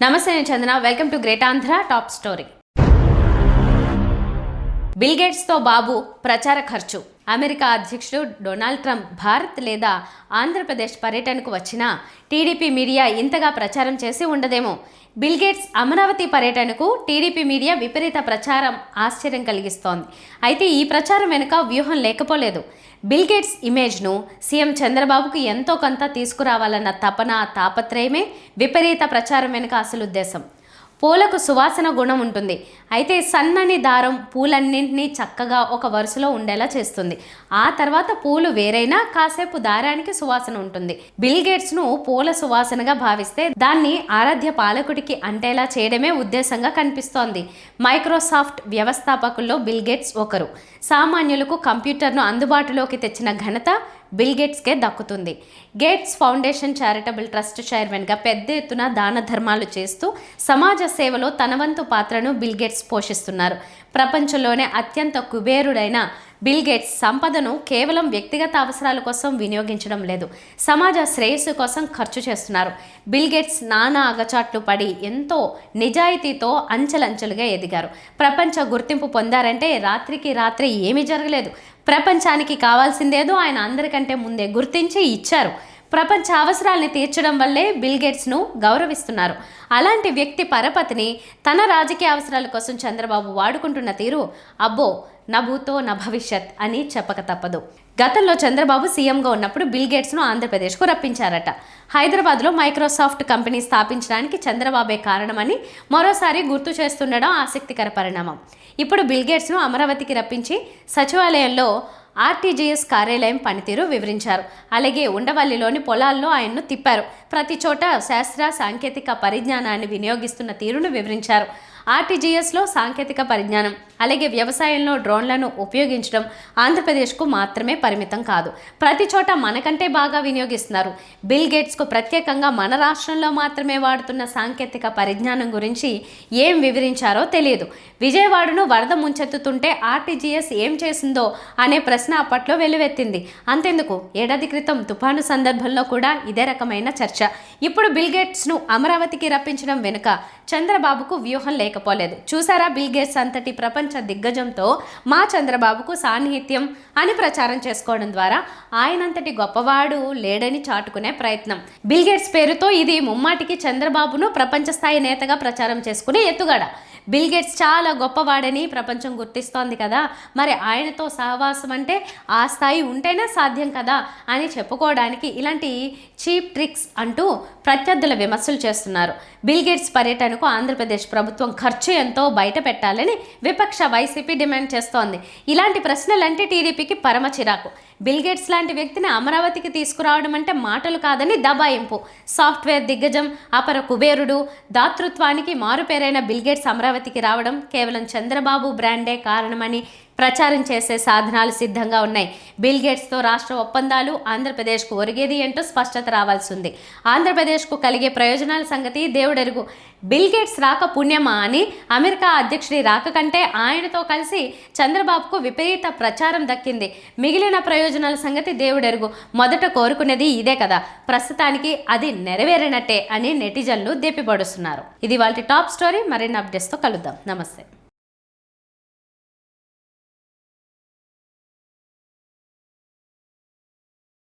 నమస్తే, నేను Chandana. Welcome to great Andhra top story. Bill గేట్స్తో బాబు ప్రచార ఖర్చు. అమెరికా అధ్యక్షుడు డొనాల్డ్ ట్రంప్ భారత్ లేదా ఆంధ్రప్రదేశ్ పర్యటనకు వచ్చినా టీడీపీ మీడియా ఇంతగా ప్రచారం చేసి ఉండదేమో. బిల్ గేట్స్ అమరావతి పర్యటనకు టీడీపీ మీడియా విపరీత ప్రచారం ఆశ్చర్యం కలిగిస్తోంది. అయితే ఈ ప్రచారం వెనుక వ్యూహం లేకపోలేదు. బిల్ గేట్స్ ఇమేజ్ను సీఎం చంద్రబాబుకు ఎంతో కొంత తీసుకురావాలన్న తపన, తాపత్రయమే విపరీత ప్రచారం వెనుక అసలు ఉద్దేశం. పూలకు సువాసన గుణం ఉంటుంది. అయితే సన్నని దారం పూలన్నింటినీ చక్కగా ఒక వరుసలో ఉండేలా చేస్తుంది. ఆ తర్వాత పూలు వేరైనా కాసేపు దారానికి సువాసన ఉంటుంది. బిల్ గేట్స్ను పూల సువాసనగా భావిస్తే దాన్ని ఆరాధ్య పాలకుడికి అంటేలా చేయడమే ఉద్దేశంగా కనిపిస్తోంది. మైక్రోసాఫ్ట్ వ్యవస్థాపకుల్లో బిల్ గేట్స్ ఒకరు. సామాన్యులకు కంప్యూటర్ను అందుబాటులోకి తెచ్చిన ఘనత బిల్ గేట్స్కే దక్కుతుంది. గేట్స్ ఫౌండేషన్ చారిటబుల్ ట్రస్ట్ చైర్మన్గా పెద్ద ఎత్తున దాన ధర్మాలు చేస్తూ సమాజ సేవలో తన వంతు పాత్రను బిల్ గేట్స్ పోషిస్తున్నారు. ప్రపంచంలోనే అత్యంత కుబేరుడైన బిల్ గేట్స్ సంపదను కేవలం వ్యక్తిగత అవసరాల కోసం వినియోగించడం లేదు, సమాజ శ్రేయస్సు కోసం ఖర్చు చేస్తున్నారు. బిల్ గేట్స్ నానా అగచాట్లు పడి ఎంతో నిజాయితీతో అంచెలంచెలుగా ఎదిగారు. ప్రపంచ గుర్తింపు పొందారంటే రాత్రికి రాత్రి ఏమీ జరగలేదు. ప్రపంచానికి కావాల్సిందేదో ఆయన అందరికంటే ముందే గుర్తించి ఇచ్చారు. ప్రపంచ అవసరాల్ని తీర్చడం వల్లే బిల్ గేట్స్ను గౌరవిస్తున్నారు. అలాంటి వ్యక్తి పరపతిని తన రాజకీయ అవసరాల కోసం చంద్రబాబు వాడుకుంటున్న తీరు అబ్బో నా భూతో నా భవిష్యత్ అని చెప్పక తప్పదు. గతంలో చంద్రబాబు సీఎంగా ఉన్నప్పుడు బిల్ గేట్స్ను ఆంధ్రప్రదేశ్కు రప్పించారట. హైదరాబాద్లో మైక్రోసాఫ్ట్ కంపెనీ స్థాపించడానికి చంద్రబాబే కారణమని మరోసారి గుర్తు చేస్తుండడం ఆసక్తికర పరిణామం. ఇప్పుడు బిల్ గేట్స్ను అమరావతికి రప్పించి సచివాలయంలో ఆర్టీజీఎస్ కార్యాలయం పనితీరు వివరించారు. అలాగే ఉండవల్లిలోని పొలాల్లో ఆయన్ను తిప్పారు. ప్రతి చోట శాస్త్ర సాంకేతిక పరిజ్ఞానాన్ని వినియోగిస్తున్న తీరును వివరించారు. ఆర్టీజీఎస్లో సాంకేతిక పరిజ్ఞానం అలాగే వ్యవసాయంలో డ్రోన్లను ఉపయోగించడం ఆంధ్రప్రదేశ్కు మాత్రమే పరిమితం కాదు, ప్రతి చోట మనకంటే బాగా వినియోగిస్తున్నారు. బిల్ గేట్స్కు ప్రత్యేకంగా మన రాష్ట్రంలో మాత్రమే వాడుతున్న సాంకేతిక పరిజ్ఞానం గురించి ఏం వివరించారో తెలియదు. విజయవాడను వరద ముంచెత్తుతుంటే ఆర్టీజీఎస్ ఏం చేసిందో అనే ప్రశ్న అప్పట్లో వెల్లువెత్తింది. అంతెందుకు, ఏడాది క్రితం తుఫాను సందర్భంలో కూడా ఇదే రకమైన చర్చ. ఇప్పుడు బిల్ గేట్స్ను అమరావతికి రప్పించడం వెనుక చంద్రబాబుకు వ్యూహం లేకపోలేదు. చూసారా, బిల్ గేట్స్ అంతటి ప్రపంచ దిగ్గజంతో మా చంద్రబాబుకు సాన్నిహిత్యం అని ప్రచారం చేసుకోవడం ద్వారా ఆయనంతటి గొప్పవాడు లేడని చాటుకునే ప్రయత్నం. బిల్ గేట్స్ పేరుతో ఇది ముమ్మాటికి చంద్రబాబును ప్రపంచ స్థాయి నేతగా ప్రచారం చేసుకునే ఎత్తుగడ. బిల్ గేట్స్ చాలా గొప్పవాడని ప్రపంచం గుర్తిస్తోంది కదా, మరి ఆయనతో సహవాసం అంటే ఆ స్థాయి ఉంటేనే సాధ్యం కదా అని చెప్పుకోవడానికి ఇలాంటి చీప్ ట్రిక్స్ అంటూ ప్రత్యర్థుల విమర్శలు చేస్తున్నారు. బిల్ గేట్స్ పర్యటనకు ఆంధ్రప్రదేశ్ ప్రభుత్వం ఖర్చు ఎంతో బయట పెట్టాలని విపక్ష వైసీపీ డిమాండ్ చేస్తోంది. ఇలాంటి ప్రశ్నలంటే టీడీపీకి పరమ చిరాకు. బిల్ గేట్స్ లాంటి వ్యక్తిని అమరావతికి తీసుకురావడం అంటే మాటలు కాదని దబాయింపు. సాఫ్ట్వేర్ దిగ్గజం, అపర కుబేరుడు, దాతృత్వానికి మారుపేరైన బిల్ గేట్స్ అమరావతికి రావడం కేవలం చంద్రబాబు బ్రాండే కారణమని ప్రచారం చేసే సాధనాలు సిద్ధంగా ఉన్నాయి. బిల్ గేట్స్తో రాష్ట్ర ఒప్పందాలు ఆంధ్రప్రదేశ్కు ఒరిగేది ఏంటో స్పష్టత రావాల్సి ఉంది. ఆంధ్రప్రదేశ్కు కలిగే ప్రయోజనాల సంగతి దేవుడెరుగు. బిల్ గేట్స్ రాక పుణ్యమా అని అమెరికా అధ్యక్షుడి రాక కంటే ఆయనతో కలిసి చంద్రబాబుకు విపరీత ప్రచారం దక్కింది. మిగిలిన ప్రయోజనాల సంగతి దేవుడెరుగు. మొదట కోరుకునేది ఇదే కదా, ప్రస్తుతానికి అది నెరవేరినట్టే అని నెటిజన్లు దెప్పిపడుస్తున్నారు. ఇది వాళ్ళ టాప్ స్టోరీ. మరిన్ని అప్డేట్స్తో కలుద్దాం. నమస్తే.